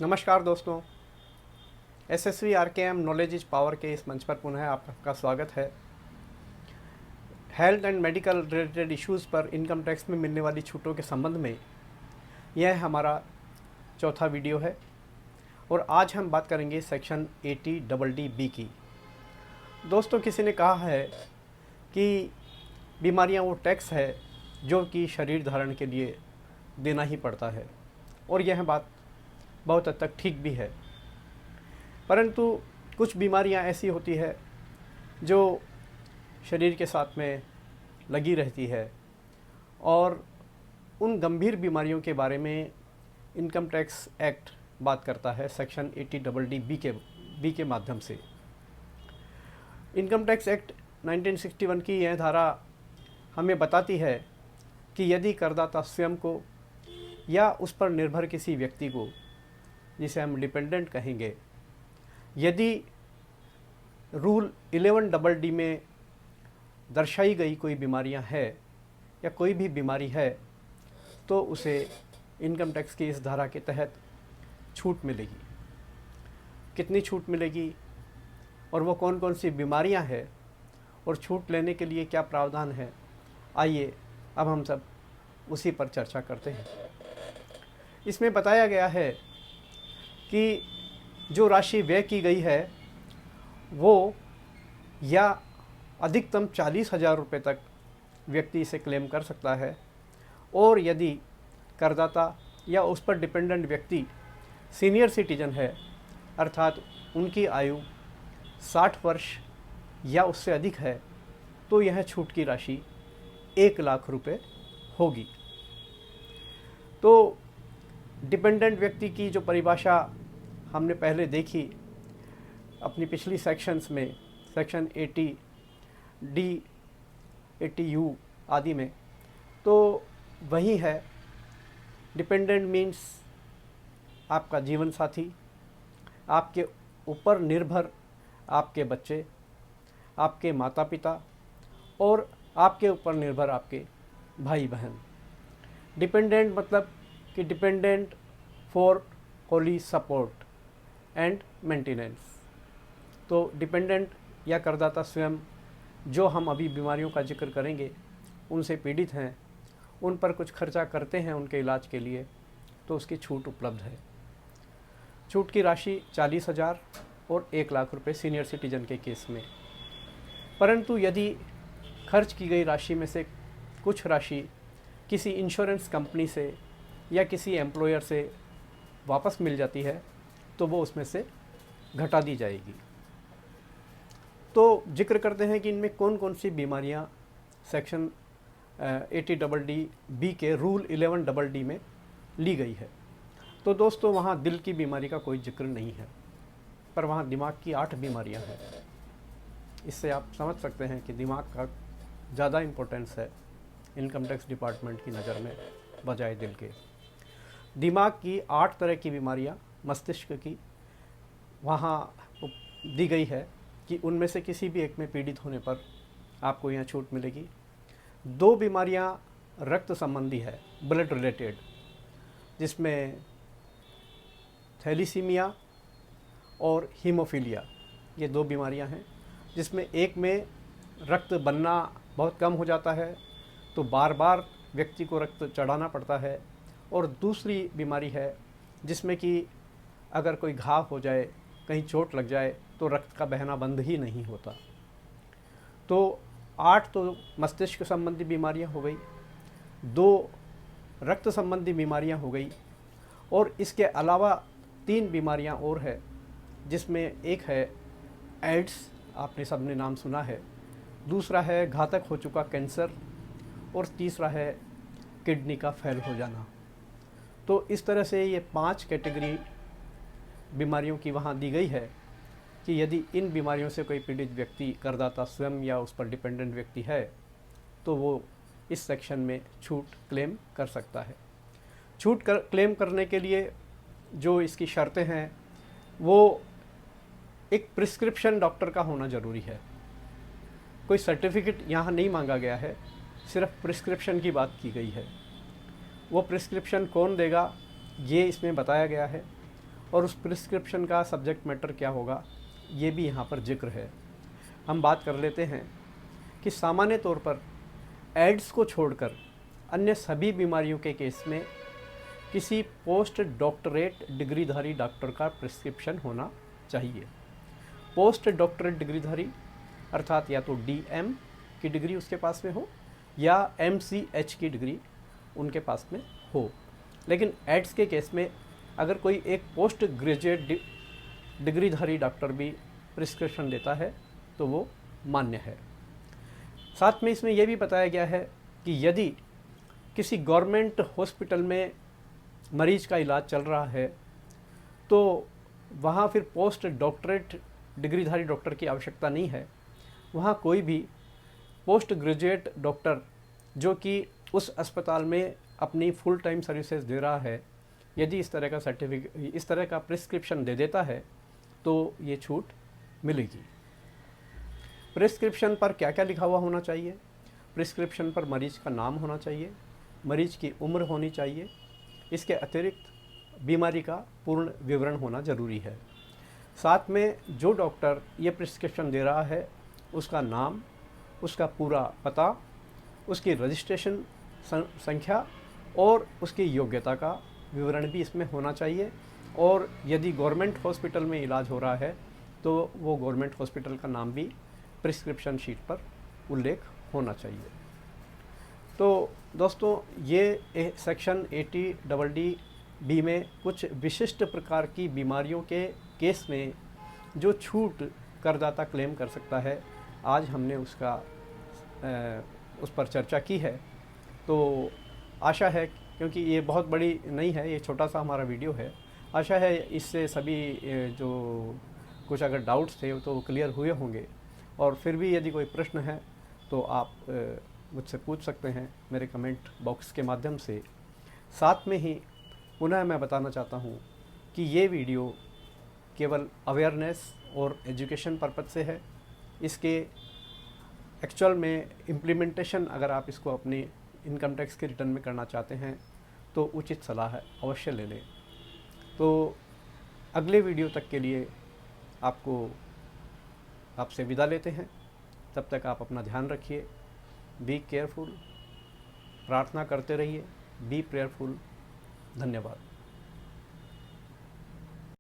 नमस्कार दोस्तों, SSV RKM knowledge is power के इस मंच पर पुनः आपका स्वागत है। Health and medical related issues पर इनकम टैक्स में मिलने वाली छूटों के संबंध में यह हमारा चौथा वीडियो है और आज हम बात करेंगे सेक्शन 80DD की। दोस्तों, किसी ने कहा है कि बीमारियां वो टैक्स है जो कि शरीर धारण के लिए देना ही पड़ता है, और यह बात बहुत हद तक ठीक भी है। परंतु कुछ बीमारियां ऐसी होती है जो शरीर के साथ में लगी रहती है, और उन गंभीर बीमारियों के बारे में इनकम टैक्स एक्ट बात करता है सेक्शन 80DD के माध्यम से। इनकम टैक्स एक्ट 1961 की यह धारा हमें बताती है कि यदि करदाता स्वयं को या उस पर निर्भर किसी व्यक्ति को, जिसे हम डिपेंडेंट कहेंगे, यदि रूल 11DD में दर्शाई गई कोई बीमारियां है या कोई भी बीमारी है, तो उसे इनकम टैक्स की इस धारा के तहत छूट मिलेगी। कितनी छूट मिलेगी और वो कौन कौन सी बीमारियां हैं और छूट लेने के लिए क्या प्रावधान है, आइए अब हम सब उसी पर चर्चा करते हैं। इसमें बताया गया है कि जो राशि व्यय की गई है वो या अधिकतम 40,000 रुपये तक व्यक्ति इसे क्लेम कर सकता है, और यदि करदाता या उस पर डिपेंडेंट व्यक्ति सीनियर सिटीजन है, अर्थात उनकी आयु 60 वर्ष या उससे अधिक है, तो यह छूट की राशि 1 लाख रुपये होगी। तो डिपेंडेंट व्यक्ति की जो परिभाषा हमने पहले देखी अपनी पिछली सेक्शंस में, सेक्शन 80D, 80U आदि में, तो वही है। डिपेंडेंट मीन्स आपका जीवन साथी, आपके ऊपर निर्भर आपके बच्चे, आपके माता पिता और आपके ऊपर निर्भर आपके भाई बहन। डिपेंडेंट मतलब कि dependent for Holi support and maintenance. तो डिपेंडेंट या करदाता स्वयं, जो हम अभी बीमारियों का जिक्र करेंगे, उनसे पीड़ित हैं, उन पर कुछ खर्चा करते हैं उनके इलाज के लिए, तो उसकी छूट उपलब्ध है। छूट की राशि 40,000 और 1 लाख रुपए सीनियर सिटीजन के केस में। परंतु यदि खर्च की गई राशि में से कुछ राशि किसी इंश्योरेंस कंपनी से या किसी एम्प्लॉयर से वापस मिल जाती है, तो वो उसमें से घटा दी जाएगी। तो जिक्र करते हैं कि इनमें कौन कौन सी बीमारियां सेक्शन 80DD के रूल 11DD में ली गई है। तो दोस्तों, वहाँ दिल की बीमारी का कोई जिक्र नहीं है, पर वहाँ दिमाग की 8 बीमारियां हैं। इससे आप समझ सकते हैं कि दिमाग का ज़्यादा इम्पोर्टेंस है इनकम टैक्स डिपार्टमेंट की नज़र में बजाय दिल के। दिमाग की 8 तरह की बीमारियां मस्तिष्क की वहाँ दी गई है कि उनमें से किसी भी एक में पीड़ित होने पर आपको यहाँ छूट मिलेगी। 2 बीमारियाँ रक्त संबंधी है, ब्लड रिलेटेड, जिसमें थैलीसीमिया और हीमोफीलिया, ये 2 बीमारियाँ हैं, जिसमें एक में रक्त बनना बहुत कम हो जाता है, तो बार बार व्यक्ति को रक्त चढ़ाना पड़ता है, और दूसरी बीमारी है जिसमें कि अगर कोई घाव हो जाए, कहीं चोट लग जाए, तो रक्त का बहना बंद ही नहीं होता। तो 8 तो मस्तिष्क संबंधी बीमारियां हो गई, 2 रक्त संबंधी बीमारियां हो गई, और इसके अलावा 3 बीमारियां और है, जिसमें एक है एड्स, आपने सबने नाम सुना है, दूसरा है घातक हो चुका कैंसर, और तीसरा है किडनी का फेल हो जाना। तो इस तरह से ये 5 कैटेगरी बीमारियों की वहाँ दी गई है कि यदि इन बीमारियों से कोई पीड़ित व्यक्ति, करदाता स्वयं या उस पर डिपेंडेंट व्यक्ति है, तो वो इस सेक्शन में छूट क्लेम कर सकता है। क्लेम करने के लिए जो इसकी शर्तें हैं, वो एक प्रिस्क्रिप्शन डॉक्टर का होना ज़रूरी है। कोई सर्टिफिकेट यहाँ नहीं मांगा गया है, सिर्फ प्रिस्क्रिप्शन की बात की गई है। वो प्रिस्क्रिप्शन कौन देगा, ये इसमें बताया गया है, और उस प्रिस्क्रिप्शन का सब्जेक्ट मैटर क्या होगा ये भी यहाँ पर जिक्र है। हम बात कर लेते हैं कि सामान्य तौर पर एड्स को छोड़कर अन्य सभी बीमारियों के केस में किसी पोस्ट डॉक्टरेट डिग्रीधारी डॉक्टर का प्रिस्क्रिप्शन होना चाहिए। पोस्ट डॉक्टरेट डिग्रीधारी अर्थात या तो डीएम की डिग्री उसके पास में हो या एमसीएच की डिग्री उनके पास में हो। लेकिन एड्स के केस में अगर कोई एक पोस्ट ग्रेजुएट डिग्रीधारी डॉक्टर भी प्रिस्क्रिप्शन देता है तो वो मान्य है। साथ में इसमें यह भी बताया गया है कि यदि किसी गवर्नमेंट हॉस्पिटल में मरीज का इलाज चल रहा है तो वहाँ फिर पोस्ट डॉक्टरेट डिग्रीधारी डॉक्टर की आवश्यकता नहीं है। वहाँ कोई भी पोस्ट ग्रेजुएट डॉक्टर जो कि उस अस्पताल में अपनी फुल टाइम सर्विसेज दे रहा है, यदि इस तरह का सर्टिफिकेट, इस तरह का प्रिस्क्रिप्शन दे देता है तो ये छूट मिलेगी। प्रिस्क्रिप्शन पर क्या क्या लिखा हुआ होना चाहिए? प्रिस्क्रिप्शन पर मरीज का नाम होना चाहिए, मरीज की उम्र होनी चाहिए, इसके अतिरिक्त बीमारी का पूर्ण विवरण होना ज़रूरी है। साथ में जो डॉक्टर ये प्रिस्क्रिप्शन दे रहा है उसका नाम, उसका पूरा पता, उसकी रजिस्ट्रेशन संख्या और उसकी योग्यता का विवरण भी इसमें होना चाहिए। और यदि गवर्नमेंट हॉस्पिटल में इलाज हो रहा है तो वो गवर्नमेंट हॉस्पिटल का नाम भी प्रिस्क्रिप्शन शीट पर उल्लेख होना चाहिए। तो दोस्तों ये सेक्शन 80 बी में कुछ विशिष्ट प्रकार की बीमारियों के केस में जो छूट करदाता क्लेम कर सकता है, आज हमने उस पर चर्चा की है। तो आशा है, क्योंकि ये बहुत बड़ी नहीं है, ये छोटा सा हमारा वीडियो है, आशा है इससे सभी जो कुछ अगर डाउट्स थे तो क्लियर हुए होंगे। और फिर भी यदि कोई प्रश्न है तो आप मुझसे पूछ सकते हैं मेरे कमेंट बॉक्स के माध्यम से। साथ में ही पुनः मैं बताना चाहता हूँ कि ये वीडियो केवल अवेयरनेस और एजुकेशन पर्पज़ से है। इसके एक्चुअल में इम्प्लीमेंटेशन अगर आप इसको अपनी इनकम टैक्स के रिटर्न में करना चाहते हैं तो उचित सलाह अवश्य ले लें। तो अगले वीडियो तक के लिए आपसे विदा लेते हैं। तब तक आप अपना ध्यान रखिए, बी केयरफुल, प्रार्थना करते रहिए, बी प्रेयरफुल। धन्यवाद।